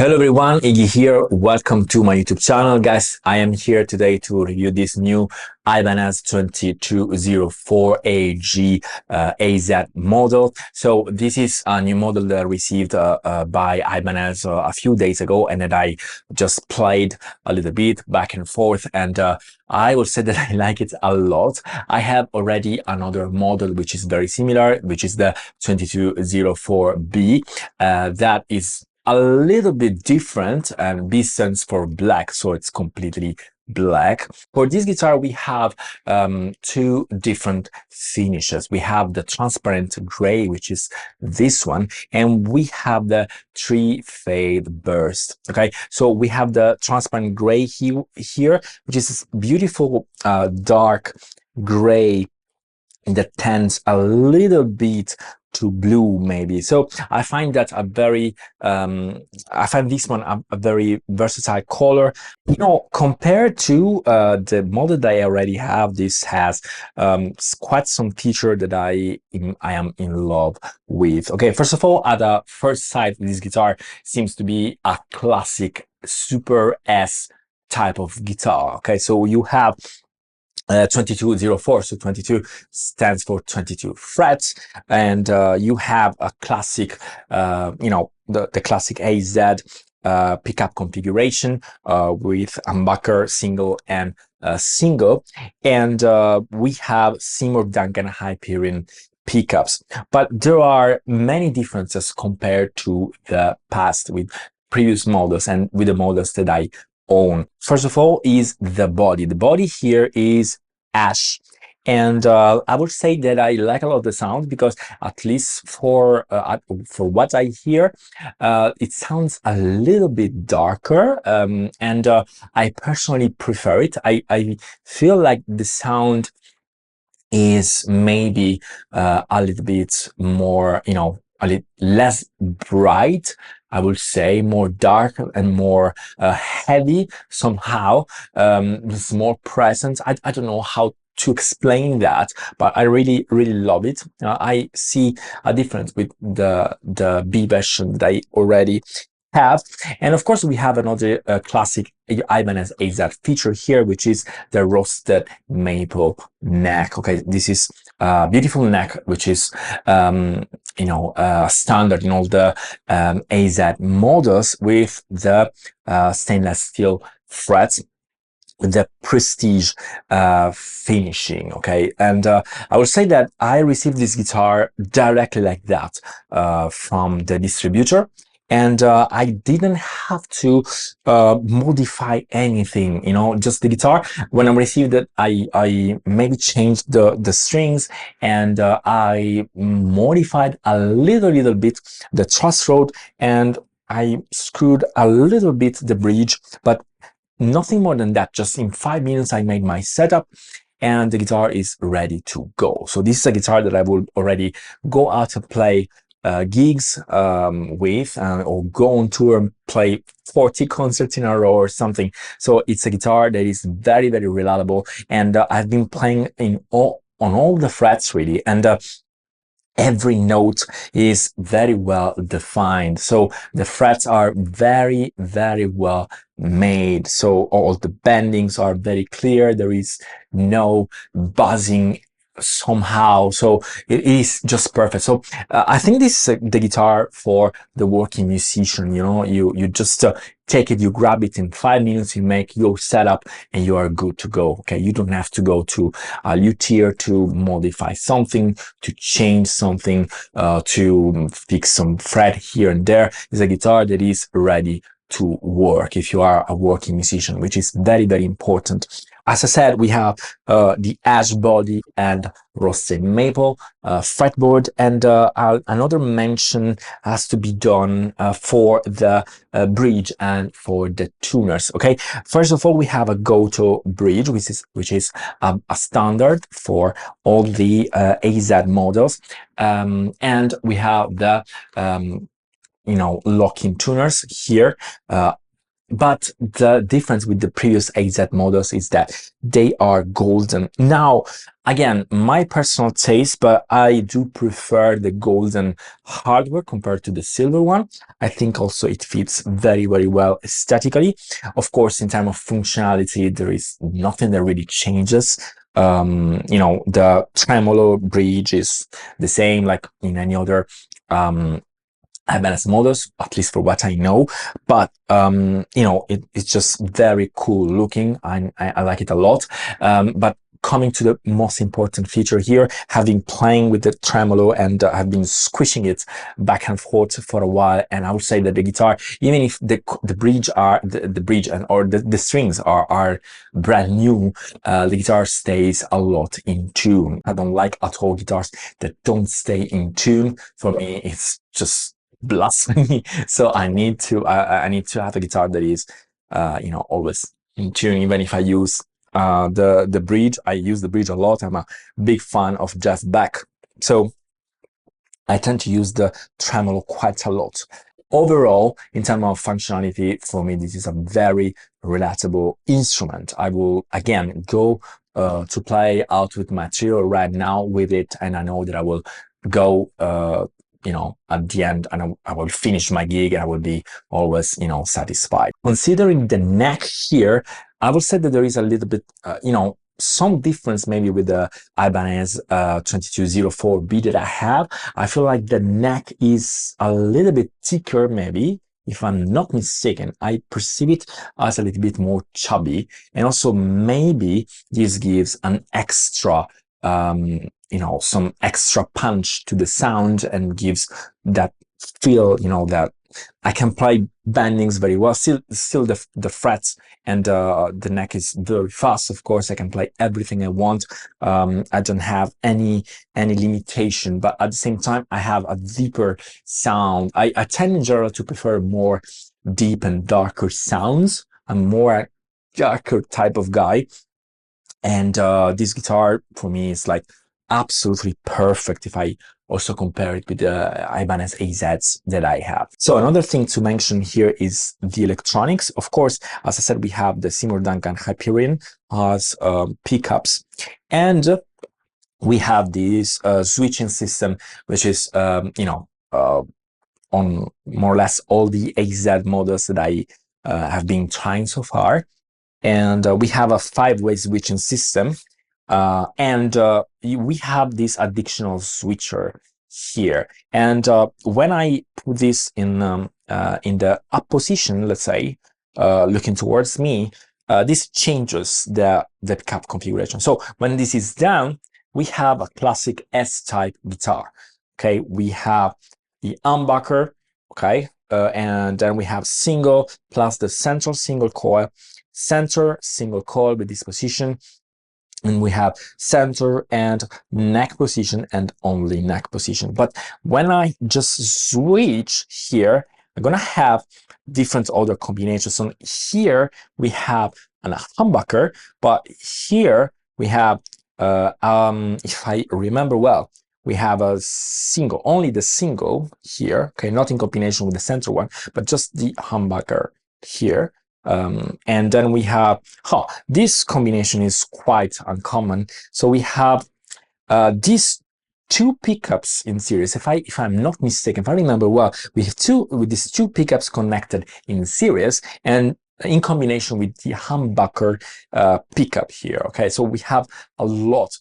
Hello everyone, Iggy here. Welcome to my YouTube channel, guys. I am here today to review this new Ibanez AZ2204AG AZ model. So this is a new model that I received by Ibanez a few days ago, and that I just played a little bit back and forth, and I will say that I like it a lot. I have already another model which is very similar, which is the 2204B. That is a little bit different, and B stands for black, so it's completely black. For this guitar we have two different finishes. We have the transparent gray, which is this one, and we have the three-fade burst. Okay, so we have the transparent gray here, which is this beautiful dark gray that tends a little bit to blue, maybe. So I find that a very I find this one a very versatile color. You know, compared to the model that I already have, this has quite some feature that I am in love with. Okay, first of all, at the first sight, this guitar seems to be a classic Super S type of guitar. Okay, so you have 2204, so 22 stands for 22 frets, and you have a classic, you know, the classic AZ pickup configuration with humbucker, single and single, and we have Seymour Duncan Hyperion pickups. But there are many differences compared to the past with previous models and with the models that I own. First of all is the body. The body here is ash, and I would say that I like a lot of the sound, because at least for what I hear, it sounds a little bit darker, and I personally prefer it. I feel like the sound is maybe a little bit more, you know, a little less bright, I would say, more dark and more heavy somehow. It's more present. I don't know how to explain that, but I really love it. I see a difference with the B version that I already have. And of course we have another classic Ibanez AZ feature here, which is the roasted maple neck. Okay, this is a beautiful neck, which is you know, standard in all the AZ models, with the stainless steel frets with the prestige finishing. Okay, and I would say that I received this guitar directly like that from the distributor, and I didn't have to modify anything, you know, just the guitar. When I received it, I maybe changed the strings, and I modified a little bit the truss rod, and I screwed a little bit the bridge, but nothing more than that. Just in 5 minutes I made my setup, and the guitar is ready to go. So this is a guitar that I will already go out and play gigs with, or go on tour and play 40 concerts in a row or something. So it's a guitar that is very reliable, and I've been playing on all the frets really, and every note is very well defined. So the frets are very well made, so all the bendings are very clear. There is no buzzing somehow, so it is just perfect. So I think this is the guitar for the working musician. You know, you just take it, you grab it in 5 minutes, you make your setup, and you are good to go. Okay, you don't have to go to a luthier to modify something, to change something, to fix some fret here and there. It's a guitar that is ready to work if you are a working musician, which is very important. As I said, we have the ash body and roasted maple fretboard, and another mention has to be done for the bridge and for the tuners. Okay, first of all, we have a Goto bridge, which is a standard for all the AZ models, and we have the you know, locking tuners here. But the difference with the previous AZ models is that they are golden. Now, again, my personal taste, but I do prefer the golden hardware compared to the silver one. I think also it fits very, very well aesthetically. Of course, in terms of functionality, there is nothing that really changes. You know, the tremolo bridge is the same like in any other Ibanez models, at least for what I know, but you know, it's just very cool looking. I like it a lot. But coming to the most important feature here, having playing with the tremolo and I've been squishing it back and forth for a while, and I would say that the guitar, even if the bridge are the bridge and or the strings are brand new, the guitar stays a lot in tune. I don't like at all guitars that don't stay in tune. For me, it's just blasphemy. So I need to have a guitar that is you know, always in tune. Even if I use the bridge, I use the bridge a lot. I'm a big fan of Jeff Beck, so I tend to use the tremolo quite a lot. Overall, in terms of functionality, for me, this is a very relatable instrument. I will again go to play out with material right now with it, and I know that I will go you know, at the end, and I will finish my gig and I will be always, you know, satisfied. Considering the neck here, I would say that there is a little bit, you know, some difference maybe with the Ibanez 2204B that I have. I feel like the neck is a little bit thicker, maybe, if I'm not mistaken. I perceive it as a little bit more chubby, and also maybe this gives an extra you know, some extra punch to the sound and gives that feel, you know, that I can play bendings very well. Still the frets and the neck is very fast. Of course, I can play everything I want. I don't have any limitation, but at the same time, I have a deeper sound. I tend in general to prefer more deep and darker sounds. I'm more a darker type of guy. And this guitar for me is like absolutely perfect if I also compare it with the Ibanez AZs that I have. So another thing to mention here is the electronics. Of course, as I said, we have the Seymour Duncan Hyperion as pickups, and we have this switching system, which is you know, on more or less all the AZ models that I have been trying so far. And we have a 5-way switching system, and we have this additional switcher here. And when I put this in the up position, let's say, looking towards me, this changes the pickup configuration. So when this is down, we have a classic S-type guitar. Okay, we have the humbucker. Okay, and then we have single plus the central single coil. Center single coil with this position, and we have center and neck position and only neck position. But when I just switch here, I'm gonna have different other combinations. So here we have a humbucker, but here we have if I remember well, we have a single, only the single here, okay, not in combination with the center one, but just the humbucker here. And then we have, this combination is quite uncommon. So we have these two pickups in series. If I'm not mistaken, if I remember well, we have these two pickups connected in series and in combination with the humbucker pickup here. Okay, so we have a lot,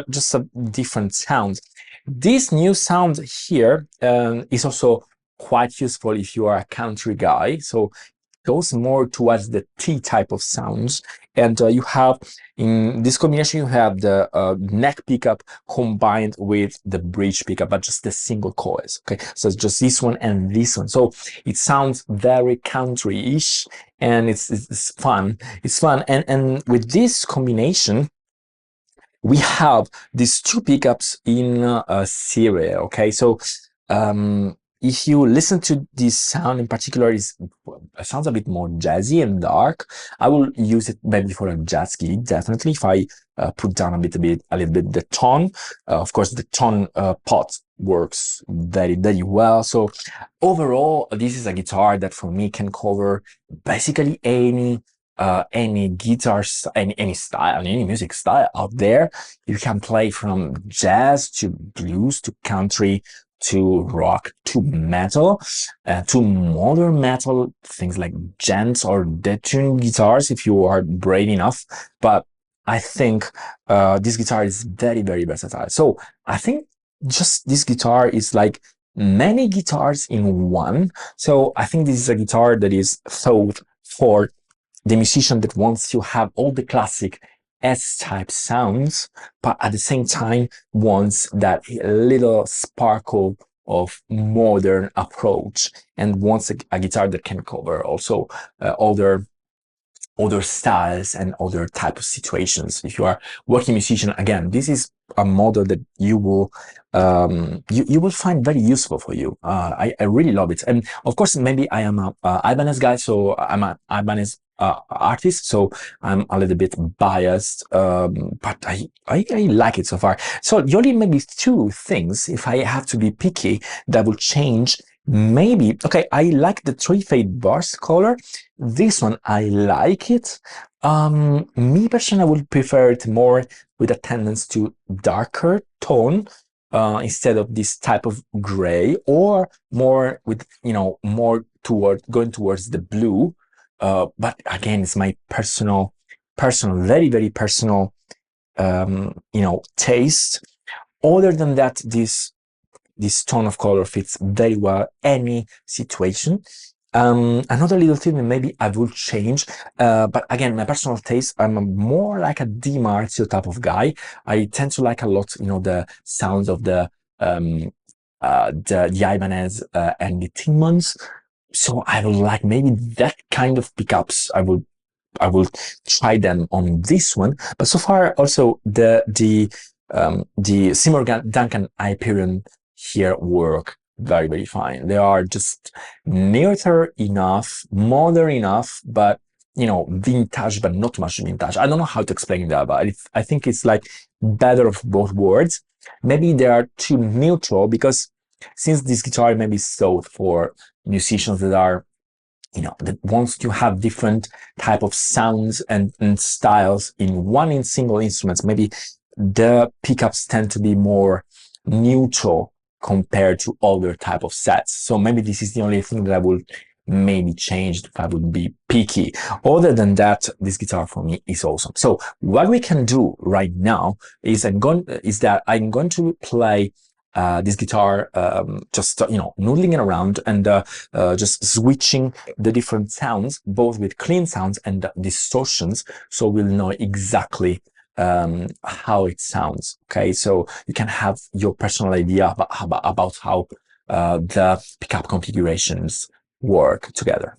just a different sound. This new sound here is also quite useful if you are a country guy. So goes more towards the T type of sounds, and you have in this combination you have the neck pickup combined with the bridge pickup, but just the single coils. Okay, so it's just this one and this one, so it sounds very country-ish, and it's fun. It's fun, and with this combination we have these two pickups in a series. Okay, so if you listen to this sound in particular, it sounds a bit more jazzy and dark. I will use it maybe for a jazz gig, definitely, if I put down a little bit the tone. Of course, the tone pot works very, very well. So overall, this is a guitar that for me can cover basically any guitar, any style, any music style out there. You can play from jazz to blues to country to rock to metal to modern metal, things like djents or detuned guitars if you are brave enough. But I think this guitar is very, very versatile. So I think just this guitar is like many guitars in one. So I think this is a guitar that is thought for the musician that wants to have all the classic S-type sounds, but at the same time wants that little sparkle of modern approach and wants a guitar that can cover also other styles and other type of situations. If you are working musician, again, this is a model that you will you will find very useful for you. I really love it, and of course, maybe I am a Ibanez guy, so I'm an Ibanez artist, so I'm a little bit biased, but I like it so far. So the only maybe two things, if I have to be picky, that will change. Maybe, okay, I like the three-fade burst color. This one, I like it. Me personally, I would prefer it more with a tendency to darker tone instead of this type of gray, or more with, more going towards the blue. But again, it's my personal, very, very personal, taste. Other than that, this tone of color fits very well any situation. Another little thing that maybe I will change, but again, my personal taste, I'm more like a DiMarzio type of guy. I tend to like a lot, the sounds of the Ibanez and the Timmons. So I would like maybe that kind of pickups. I will try them on this one. But so far, also the Seymour Duncan Hyperion here work very, very fine. They are just neutral enough, modern enough, but vintage, but not much vintage. I don't know how to explain that, but I think it's like better of both worlds. Maybe they are too neutral because since this guitar may be sold for musicians that are that wants to have different type of sounds and styles in single instruments, maybe the pickups tend to be more neutral compared to other type of sets. So maybe this is the only thing that I would maybe change if I would be picky. Other than that, this guitar for me is awesome. So what we can do right now is I'm going to play this guitar, just noodling it around and just switching the different sounds, both with clean sounds and distortions, so we'll know exactly how it sounds. Okay, so you can have your personal idea about how the pickup configurations work together.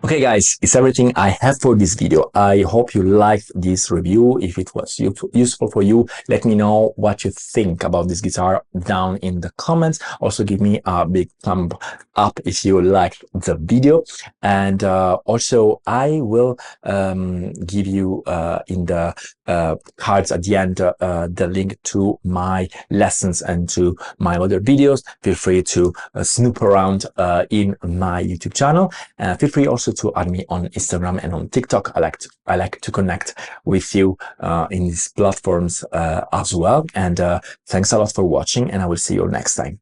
Okay, guys, it's everything I have for this video. I hope you liked this review. If it was useful for you, let me know what you think about this guitar down in the comments. Also, give me a big thumb up if you liked the video. And also, I will give you in the cards at the end the link to my lessons and to my other videos. Feel free to snoop around in my YouTube channel. Feel free also to add me on Instagram and on TikTok. I like to connect with you in these platforms as well. And thanks a lot for watching, and I will see you next time.